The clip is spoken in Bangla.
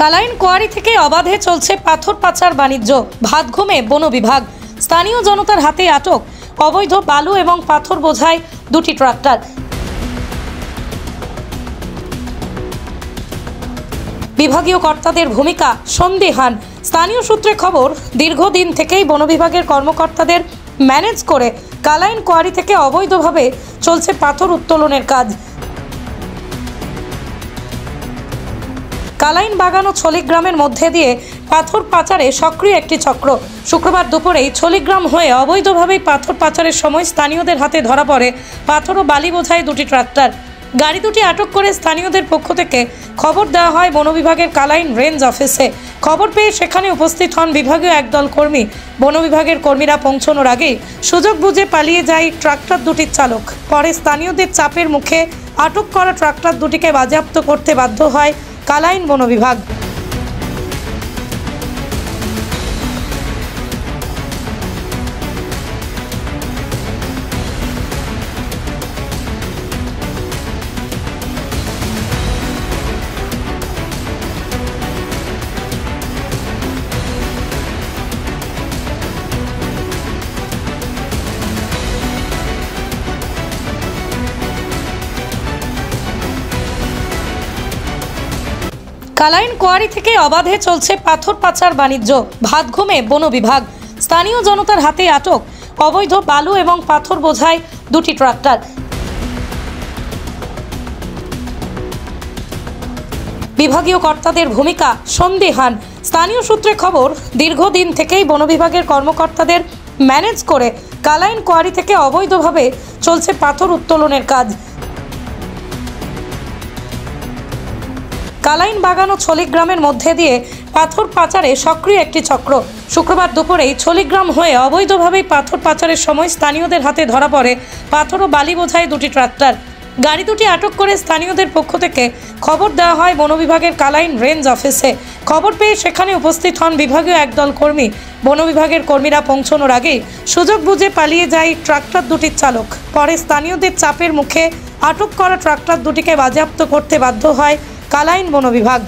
কালাইন কোয়ারি থেকে অবাধে চলছে পাথর পাচার বাণিজ্য। ভাতঘুমে বন বিভাগ। স্থানীয় জনতার হাতে আটক অবৈধ বালু এবং পাথর বোঝাই দুটি ট্রাক্টর। বিভাগীয় কর্তাদের ভূমিকা সন্দেহান। স্থানীয় সূত্রে খবর, দীর্ঘদিন থেকেই বন বিভাগের কর্মকর্তাদের ম্যানেজ করে কালাইন কোয়ারি থেকে অবৈধভাবে চলছে পাথর উত্তোলনের কাজ। কালাইন বাগান ও ছলিগ্রামের মধ্যে দিয়ে পাথর পাচারে সক্রিয় একটি চক্র। শুক্রবার দুপুরেই ছলিগ্রাম হয়ে অবৈধভাবে পাথর পাচারের সময় স্থানীয়দের হাতে ধরা পড়ে পাথর ও বালি বোঝাই দুটি ট্রাক্টর। গাড়ি দুটি আটক করে স্থানীয়দের পক্ষ থেকে খবর দেওয়া হয় বন বিভাগের কালাইন রেঞ্জ অফিসে। খবর পেয়ে সেখানে উপস্থিত হন বিভাগীয় একদল কর্মী। বন বিভাগের কর্মীরা পৌঁছানোর আগেই সুযোগ বুঝে পালিয়ে যায় ট্রাক্টর দুটির চালক। পরে স্থানীয়দের চাপের মুখে আটক করা ট্রাক্টর দুটিকে বাজেয়াপ্ত করতে বাধ্য হয় কালাইন বন বিভাগ। কালাইন কোয়ারি থেকে অবাধে চলছে পাথর পাচার বাণিজ্য। ভাতঘুমে বন বিভাগ। স্থানীয় জনতার হাতে আটক অবৈধ বালু এবং পাথর বোঝাই দুটি ট্রাক্টর। বিভাগীয় কর্তাদের ভূমিকা সন্দেহান। স্থানীয় সূত্রে খবর, দীর্ঘদিন থেকেই বন বিভাগের কর্মকর্তাদের ম্যানেজ করে কালাইন কোয়ারি থেকে অবৈধভাবে চলছে পাথর উত্তোলনের কাজ। কালাইন বাগান ও ছলিগ্রামের মধ্যে দিয়ে পাথর পাচারে সক্রিয় একটি চক্র। শুক্রবার দুপুরেই ছলিগ্রাম হয়ে অবৈধভাবে পাথর পাচারের সময় স্থানীয়দের হাতে ধরা পড়ে পাথর ও বালি বোঝাই দুটি ট্রাক্টর। গাড়ি দুটি আটক করে স্থানীয়দের পক্ষ থেকে খবর দেওয়া হয় বন বিভাগের কালাইন রেঞ্জ অফিসে। খবর পেয়ে সেখানে উপস্থিত হন বিভাগীয় একদল কর্মী। বন বিভাগের কর্মীরা পৌঁছানোর আগেই সুযোগ বুঝে পালিয়ে যায় ট্রাক্টর দুটির চালক। পরে স্থানীয়দের চাপের মুখে আটক করা ট্রাক্টর দুটিকে বাজেয়াপ্ত করতে বাধ্য হয় কালাইন বন বিভাগ।